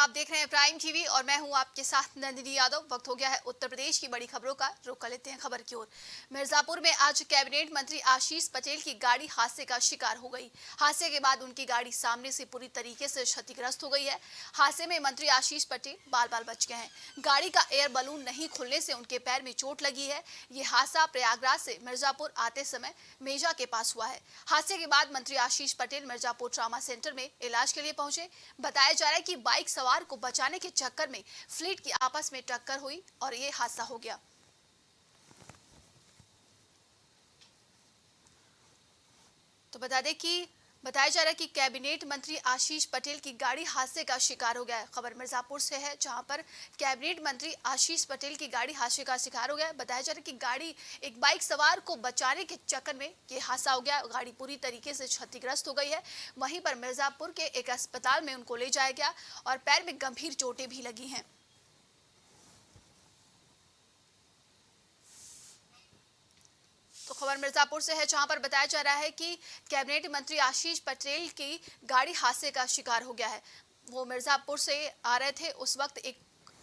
आप देख रहे हैं प्राइम टीवी और मैं हूं आपके साथ नंदिनी यादव। वक्त हो गया है उत्तर प्रदेश की बड़ी खबरों का। रुख कर लेते हैं खबर की ओर। मिर्जापुर में आज कैबिनेट मंत्री आशीष पटेल की गाड़ी हादसे का शिकार हो गई। हादसे के बाद उनकी गाड़ी सामने से पूरी तरीके से क्षतिग्रस्त हो गई है। हादसे में मंत्री आशीष पटेल बाल बाल बच गए हैं। गाड़ी का एयर बलून नहीं खुलने से उनके पैर में चोट लगी है। ये हादसा प्रयागराज से मिर्जापुर आते समय मेजा के पास हुआ है। हादसे के बाद मंत्री आशीष पटेल मिर्जापुर ट्रॉमा सेंटर में इलाज के लिए पहुंचे। बताया जा रहा है कि बाइक सवार को बचाने के चक्कर में फ्लीट की आपस में टक्कर हुई और ये हादसा हो गया। तो बताया जा रहा है कि कैबिनेट मंत्री आशीष पटेल की गाड़ी हादसे का शिकार हो गया है। खबर मिर्जापुर से है, जहां पर कैबिनेट मंत्री आशीष पटेल की गाड़ी हादसे का शिकार हो गया है। बताया जा रहा है कि गाड़ी एक बाइक सवार को बचाने के चक्कर में ये हादसा हो गया। गाड़ी पूरी तरीके से क्षतिग्रस्त हो गई है। वहीं पर मिर्जापुर के एक अस्पताल में उनको ले जाया गया और पैर में गंभीर चोटें भी लगी हैं। तो खबर मिर्जापुर से है, जहां पर बताया जा रहा है कि कैबिनेट मंत्री आशीष पटेल की गाड़ी हादसे का शिकार हो गया है। वो मिर्जापुर से आ रहे थे, उस वक्त एक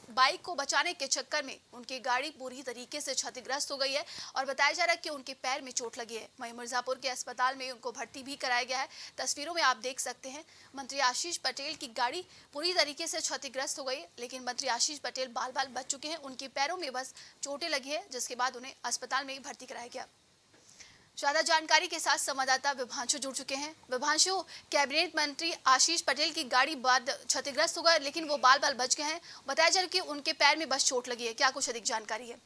बाइक को बचाने के चक्कर में उनकी गाड़ी पूरी तरीके से क्षतिग्रस्त हो गई है और बताया जा रहा है कि उनके पैर में चोट लगी है। वहीं मिर्जापुर के अस्पताल में उनको भर्ती भी कराया गया है। तस्वीरों में आप देख सकते हैं, मंत्री आशीष पटेल की गाड़ी पूरी तरीके से क्षतिग्रस्त हो गई, लेकिन मंत्री आशीष पटेल बाल बाल बच चुके हैं। उनके पैरों में बस चोटें लगी है, जिसके बाद उन्हें अस्पताल में भर्ती कराया गया। ज्यादा जानकारी के साथ संवाददाता विभांशु जुड़ चुके हैं। विभांशु, कैबिनेट मंत्री आशीष पटेल की गाड़ी बाद क्षतिग्रस्त हो गई, लेकिन वो बाल बाल बच गए हैं। बताया जा रहा है कि उनके पैर में बस चोट लगी है। क्या कुछ अधिक जानकारी है?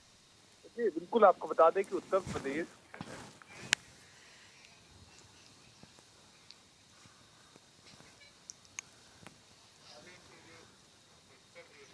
जी बिल्कुल, आपको बता दें कि उत्तर प्रदेश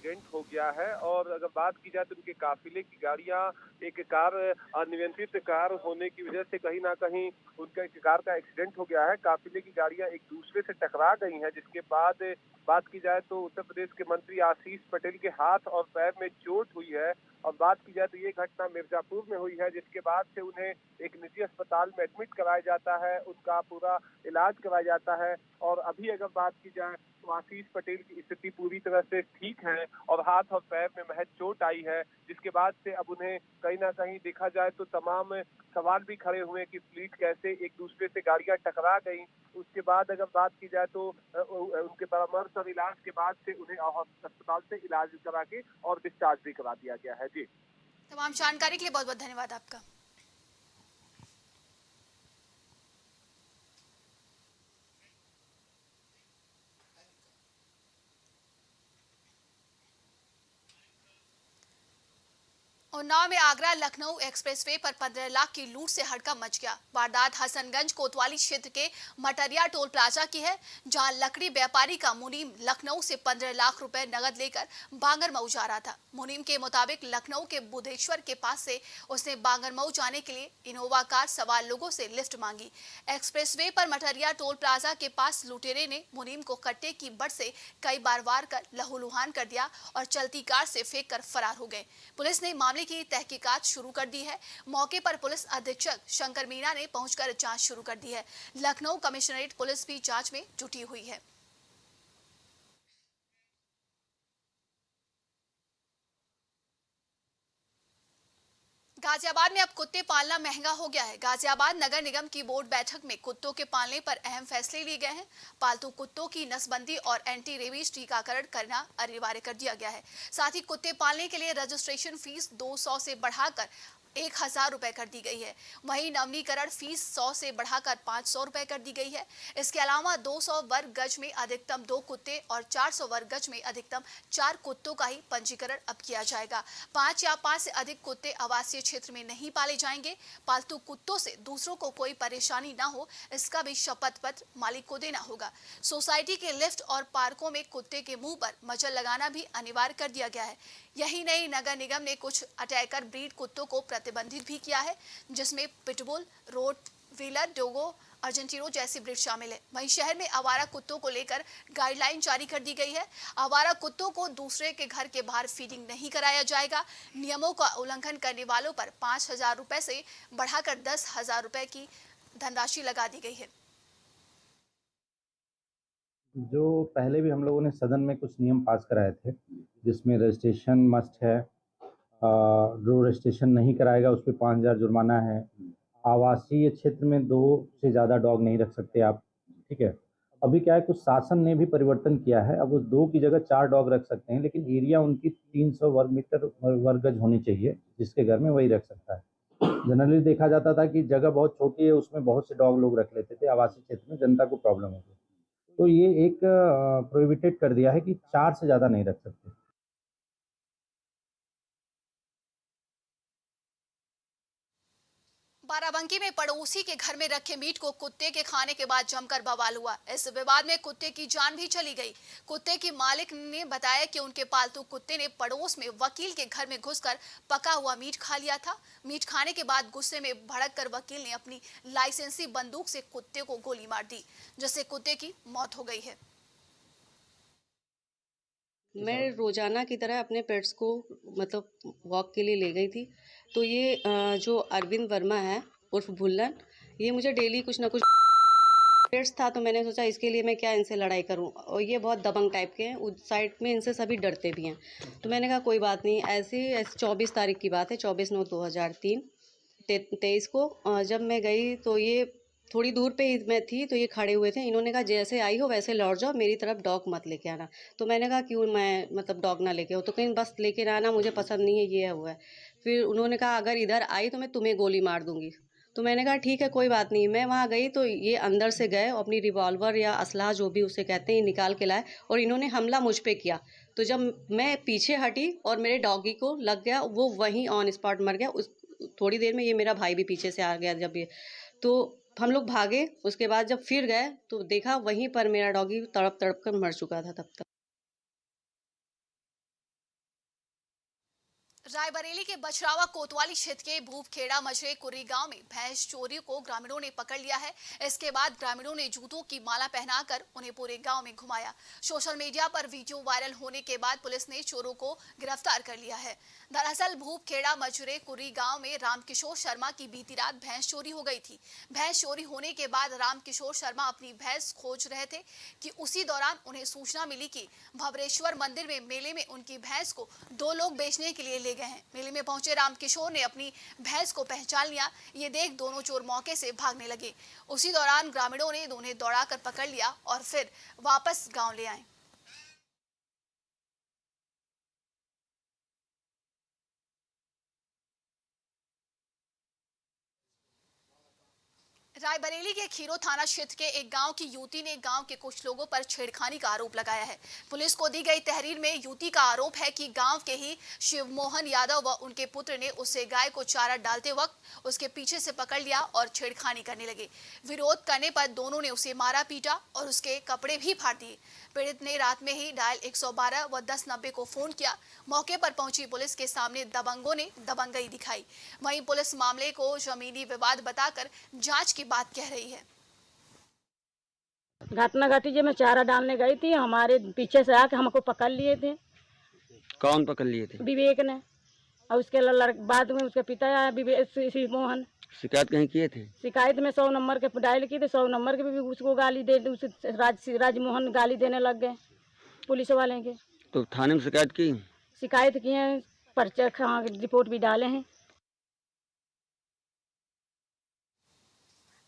एक्सीडेंट हो गया है और अगर बात की जाए तो उनके काफिले की गाड़ियां एक कार अनियंत्रित कार होने की वजह से कहीं ना कहीं उनका एक कार का एक्सीडेंट हो गया है। काफिले की गाड़ियां एक दूसरे से टकरा गई हैं, जिसके बाद बात की जाए तो उत्तर प्रदेश के मंत्री आशीष पटेल के हाथ और पैर में चोट हुई है। और बात की जाए तो ये घटना मिर्जापुर में हुई है, जिसके बाद से उन्हें एक निजी अस्पताल में एडमिट कराया जाता है, उनका पूरा इलाज कराया जाता है। और अभी अगर बात की जाए तो आशीष पटेल की स्थिति पूरी तरह से ठीक है और हाथ और पैर में महज चोट आई है, जिसके बाद से अब उन्हें कहीं ना कहीं देखा जाए तो तमाम सवाल भी खड़े हुए कि फ्लीट कैसे एक दूसरे से गाड़ियां टकरा गई। उसके बाद अगर बात की जाए तो उनके परामर्श और इलाज के बाद से उन्हें अस्पताल से इलाज करा के और डिस्चार्ज भी करा दिया गया है। जी, तमाम जानकारी के लिए बहुत बहुत धन्यवाद आपका। उन्नाव में आगरा लखनऊ एक्सप्रेसवे पर 15 लाख की लूट से हड़कंप मच गया। वारदात हसनगंज कोतवाली क्षेत्र के मटरिया टोल प्लाजा की है, जहां लकड़ी व्यापारी का मुनीम लखनऊ से 15 लाख रुपए नगद लेकर बांगरमऊ जा रहा था। मुनीम के मुताबिक लखनऊ के बुधेश्वर के पास से उसने बांगरमऊ जाने के लिए इनोवा कार सवार लोगों से लिफ्ट मांगी। एक्सप्रेसवे पर मटरिया टोल प्लाजा के पास लुटेरे ने मुनीम को कट्टे की बट से कई बार वार कर लहूलुहान कर दिया और चलती कार से फेंक कर फरार हो गए। पुलिस ने मामले की तहकीकात शुरू कर दी है। मौके पर पुलिस अधीक्षक शंकर मीणा ने पहुंचकर जांच शुरू कर दी है। लखनऊ कमिश्नरेट पुलिस भी जांच में जुटी हुई है। गाजियाबाद में अब कुत्ते पालना महंगा हो गया है। गाजियाबाद नगर निगम की बोर्ड बैठक में कुत्तों के पालने पर अहम फैसले लिए गए हैं। पालतू कुत्तों की नसबंदी और एंटी रेबीज टीकाकरण करना अनिवार्य कर दिया गया है। साथ ही कुत्ते पालने के लिए रजिस्ट्रेशन फीस 200 से बढ़ाकर 1000 रुपए कर दी गई है। वहीं नवीनीकरण फीस 100 से बढ़ाकर 500 रुपए कर दी गई है। इसके अलावा 200 वर्ग गज में अधिकतम 2 कुत्ते और 400 वर्ग गज में अधिकतम 4 कुत्तों का ही पंजीकरण अब किया जाएगा। 5 या 5 से अधिक कुत्ते आवासीय क्षेत्र में नहीं पाले जाएंगे। पालतू कुत्तों से दूसरों को कोई परेशानी ना हो, इसका भी शपथ पत्र मालिक को देना होगा। सोसाइटी के लिफ्ट और पार्कों में कुत्ते के मुंह पर मचल लगाना भी अनिवार्य कर दिया गया है। यही नहीं, नगर निगम ने कुछ अटैकर ब्रीड कुत्तों को प्रतिबंधित भी किया है, जिसमें पिटबुल, रोट व्हीलर, डोगो, अर्जेंटीनो जैसी ब्रीड शामिल है। वहीं शहर में आवारा कुत्तों को लेकर गाइडलाइन जारी कर दी गई है। आवारा कुत्तों को दूसरे के घर के बाहर फीडिंग नहीं कराया जाएगा। नियमों का उल्लंघन करने वालों पर 5000 रुपए से बढ़ाकर 10,000 रुपए की धनराशि लगा दी गई है। जो पहले भी हम लोगों ने सदन में कुछ नियम पास कराए थे, जिसमें रजिस्ट्रेशन मस्ट है, जो रजिस्ट्रेशन नहीं कराएगा उस पे 5,000 जुर्माना है। आवासीय क्षेत्र में 2 से ज़्यादा डॉग नहीं रख सकते आप, ठीक है। अभी क्या है, कुछ शासन ने भी परिवर्तन किया है, अब वो 2 की जगह 4 डॉग रख सकते हैं, लेकिन एरिया उनकी 300 वर्ग गज होनी चाहिए, जिसके घर में वही रख सकता है। जनरली देखा जाता था कि जगह बहुत छोटी है, उसमें बहुत से डॉग लोग रख लेते थे, आवासीय क्षेत्र में जनता को प्रॉब्लम होती है। तो ये एक प्रोहिबिटेड कर दिया है कि 4 से ज़्यादा नहीं रख सकते। बाराबंकी में पड़ोसी के घर में रखे मीट को कुत्ते के खाने के बाद जमकर बवाल हुआ। इस विवाद में कुत्ते की जान भी चली गई। कुत्ते की मालिक ने बताया कि उनके पालतू कुत्ते ने पड़ोस में वकील के घर में घुसकर पका हुआ मीट खा लिया था। मीट खाने के बाद गुस्से में भड़ककर वकील ने अपनी लाइसेंसी बंदूक से कुत्ते को गोली मार दी, जिससे कुत्ते की मौत हो गई है। मैं रोजाना की तरह अपने पेट्स को मतलब वॉक के लिए ले गई थी। तो ये जो अरविंद वर्मा है उर्फ भुल्लन, ये मुझे डेली कुछ ना कुछ पेट्स था, तो मैंने सोचा इसके लिए मैं क्या इनसे लड़ाई करूं। और ये बहुत दबंग टाइप के हैं, उस साइड में इनसे सभी डरते भी हैं। तो मैंने कहा कोई बात नहीं। ऐसे 24 तारीख की बात है, 24/9/2023 को जब मैं गई तो ये थोड़ी दूर पे ही मैं थी, तो ये खड़े हुए थे। इन्होंने कहा जैसे आई हो वैसे लौट जाओ, मेरी तरफ डॉग मत लेके आना। तो मैंने कहा क्यों मैं मतलब डॉग ना लेके आऊँ, तो कहीं बस लेके आना मुझे पसंद नहीं है, ये है वो है। फिर उन्होंने कहा अगर इधर आई तो मैं तुम्हें गोली मार दूंगी। तो मैंने कहा ठीक है कोई बात नहीं। मैं वहाँ गई तो ये अंदर से गए, अपनी रिवॉल्वर या असलाह जो भी उसे कहते हैं निकाल के लाए, और इन्होंने हमला मुझ पे किया। तो जब मैं पीछे हटी और मेरे डॉगी को लग गया, वो वहीं ऑन स्पॉट मर गया। उस थोड़ी देर में ये मेरा भाई भी पीछे से आ गया। जब ये तो हम लोग भागे। उसके बाद जब फिर गए तो देखा वहीं पर मेरा डॉगी तड़प तड़प कर मर चुका था तब तक। रायबरेली के बछरावा कोतवाली क्षेत्र के भूपखेड़ा मजरे कुर्री गांव में भैंस चोरी को ग्रामीणों ने पकड़ लिया है। इसके बाद ग्रामीणों ने जूतों की माला पहनाकर उन्हें पूरे गांव में घुमाया। सोशल मीडिया पर वीडियो वायरल होने के बाद पुलिस ने चोरों को गिरफ्तार कर लिया है। दरअसल भूपखेड़ा मजरे कुर्री गांव में रामकिशोर शर्मा की बीती रात भैंस चोरी हो गई थी। भैंस चोरी होने के बाद रामकिशोर शर्मा अपनी भैंस खोज रहे थे कि उसी दौरान उन्हें सूचना मिली कि भवरेश्वर मंदिर में मेले में उनकी भैंस को 2 लोग बेचने के लिए ले गए हैं। मेले में पहुंचे रामकिशोर ने अपनी भैंस को पहचान लिया। ये देख दोनों चोर मौके से भागने लगे। उसी दौरान ग्रामीणों ने उन्हें दौड़ाकर पकड़ लिया और फिर वापस गांव ले आए। रायबरेली के खीरो थाना क्षेत्र के एक गांव की युवती ने गांव के कुछ लोगों पर छेड़खानी का आरोप लगाया है। पुलिस को दी गई तहरीर में युवती का आरोप है कि गांव के ही शिवमोहन यादव व उनके पुत्र ने उसे गाय को चारा डालते वक्त उसके पीछे से पकड़ लिया और छेड़खानी करने लगे। विरोध करने पर दोनों ने उसे मारा पीटा और उसके कपड़े भी फाड़ दिए। पीड़ित ने रात में ही डायल 112 व 1090 को फोन किया। मौके पर पहुंची पुलिस के सामने दबंगों ने दबंगई दिखाई। वहीं पुलिस मामले को जमीनी विवाद बताकर जांच की बात कह रही है। घटना घटी जब मैं चारा डालने गई थी, हमारे पीछे से आके हमको पकड़ लिए थे। कौन पकड़ लिए थे? विवेक ने। और उसके बाद में उसके पिता आया, विवेक शिव मोहन। शिकायत कहीं किए थे? शिकायत में 100 नंबर के डायल की, तो 100 नंबर के भी उसको गाली दे, उसे राजमोहन गाली देने लग गए पुलिस वाले के। तो थाने में शिकायत की? शिकायत किए हैं, पर्चा रिपोर्ट भी डाले हैं।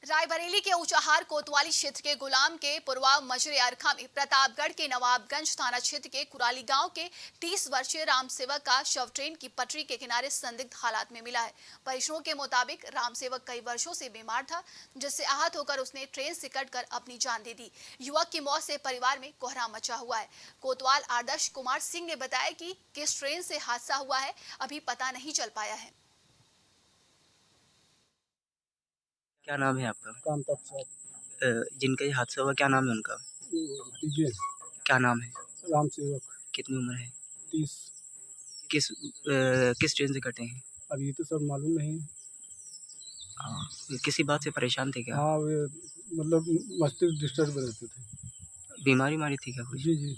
रायबरेली के ऊंचाहार कोतवाली क्षेत्र के गुलाम के पुरवा मजरे अरखा में प्रतापगढ़ के नवाबगंज थाना क्षेत्र के कुराली गांव के 30 वर्षीय रामसेवक का शव ट्रेन की पटरी के किनारे संदिग्ध हालात में मिला है। परिजनों के मुताबिक रामसेवक कई वर्षों से बीमार था, जिससे आहत होकर उसने ट्रेन से कटकर अपनी जान दे दी। युवक की मौत से परिवार में कोहराम मचा हुआ है। कोतवाल आदर्श कुमार सिंह ने बताया कि किस ट्रेन से हादसा हुआ है अभी पता नहीं चल पाया है। क्या नाम है आपका? कामताब साहब। जिनका ये हादसा हुआ क्या नाम है उनका? भतीजे क्या नाम है? राम सेवक। कितनी उम्र है? 30। किस ट्रेन से कटे हैं? अब ये तो सब मालूम नहीं। किसी बात से परेशान थे क्या? हाँ, वे मतलब मस्तिष्क डिस्टर्ब रहते थे। बीमारी मारी थी क्या कुछ? जी जी।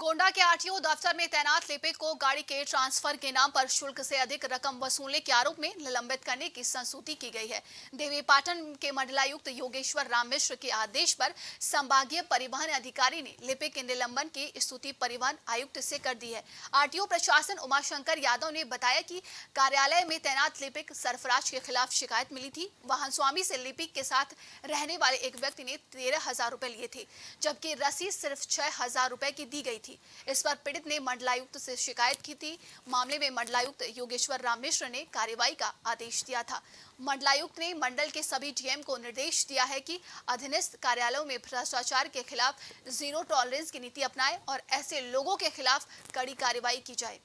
गोंडा के आरटीओ दफ्तर में तैनात लिपिक को गाड़ी के ट्रांसफर के नाम पर शुल्क से अधिक रकम वसूलने के आरोप में निलंबित करने की संस्तुति की गई है। देवीपाटन के मंडलायुक्त योगेश्वर राम मिश्र के आदेश पर संभागीय परिवहन अधिकारी ने लिपिक के निलंबन की स्तुति परिवहन आयुक्त से कर दी है। आरटीओ प्रशासन उमाशंकर यादव ने बताया कि कार्यालय में तैनात लिपिक सरफराज के खिलाफ शिकायत मिली थी। वाहन स्वामी से लिपिक के साथ रहने वाले एक व्यक्ति ने 13,000 रुपए लिए थे, जबकि रसीद सिर्फ 6,000 रुपए की दी गई थी। इस पर पीड़ित ने मंडलायुक्त से शिकायत की थी। मामले में मंडलायुक्त योगेश्वर राम मिश्र ने कार्रवाई का आदेश दिया था। मंडलायुक्त ने मंडल के सभी डीएम को निर्देश दिया है कि अधीनस्थ कार्यालयों में भ्रष्टाचार के खिलाफ जीरो टॉलरेंस की नीति अपनाएं और ऐसे लोगों के खिलाफ कड़ी कार्रवाई की जाए।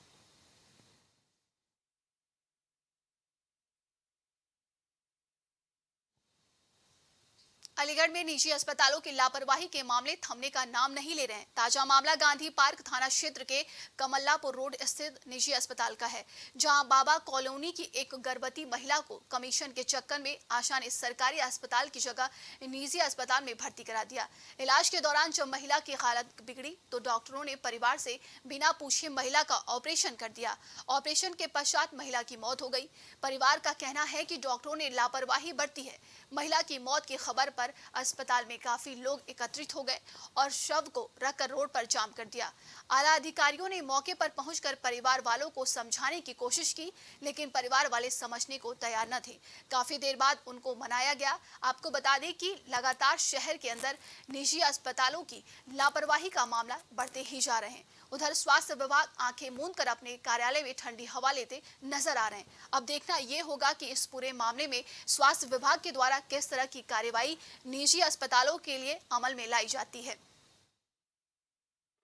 अलीगढ़ में निजी अस्पतालों की लापरवाही के मामले थमने का नाम नहीं ले रहे हैं। ताजा मामला गांधी पार्क थाना क्षेत्र के कमल्लापुर रोड स्थित निजी अस्पताल का है, जहां बाबा कॉलोनी की एक गर्भवती महिला को कमीशन के चक्कर में आशा ने सरकारी अस्पताल की जगह निजी अस्पताल में भर्ती करा दिया। इलाज के दौरान जब महिला की हालत बिगड़ी तो डॉक्टरों ने परिवार से बिना पूछे महिला का ऑपरेशन कर दिया। ऑपरेशन के पश्चात महिला की मौत हो गई। परिवार का कहना है कि डॉक्टरों ने लापरवाही बरती है। महिला की मौत की खबर पर अस्पताल में काफी लोग एकत्रित हो गए और शव को रखकर रोड पर जाम कर दिया। आला अधिकारियों ने मौके पर पहुंचकर परिवार वालों को समझाने की कोशिश की, लेकिन परिवार वाले समझने को तैयार न थे। काफी देर बाद उनको मनाया गया। आपको बता दें कि लगातार शहर के अंदर निजी अस्पतालों की लापरवाही का मामला बढ़ते ही जा रहे हैं। उधर स्वास्थ्य विभाग आंखें मूंद कर अपने कार्यालय में ठंडी हवा लेते नजर आ रहे हैं। अब देखना ये होगा कि इस पूरे मामले में स्वास्थ्य विभाग के द्वारा किस तरह की कार्रवाई निजी अस्पतालों के लिए अमल में लाई जाती है।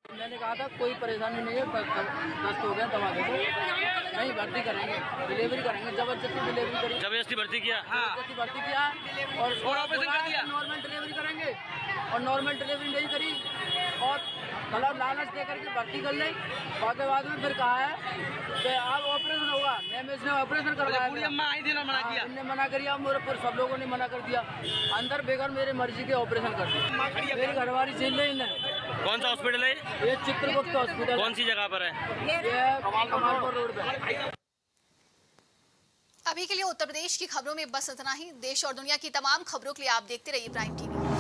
मैंने कहा था कोई परेशानी नहीं है, दस्त हो गया दवा दे दो, नहीं भर्ती करेंगे, डिलीवरी करेंगे, जबरदस्ती डिलीवरी करेंगे, जबरदस्ती भर्ती किया, जबरदस्ती भर्ती किया और ऑपरेशन कर दिया। नॉर्मल डिलीवरी करेंगे और नॉर्मल डिलीवरी नहीं करी और कलर लालच दे करके भर्ती कर ली। बाद में फिर कहा है कि अब ऑपरेशन होगा, इसने ऑपरेशन करवाया। आई थी ना, मना किया, इनने मना कर दिया, मेरे सब लोगों ने मना कर दिया। अंदर बेगर मेरे मर्जी के ऑपरेशन कर दिया। मेरी घरवाली छीन ली इन्हें। कौन सा हॉस्पिटल है ये? चित्रगुप्त हॉस्पिटल। कौन सी जगह पर है? ये कमालपुर रोड पे। अभी के लिए उत्तर प्रदेश की खबरों में बस इतना ही। देश और दुनिया की तमाम खबरों के लिए आप देखते रहिए प्राइम टीवी।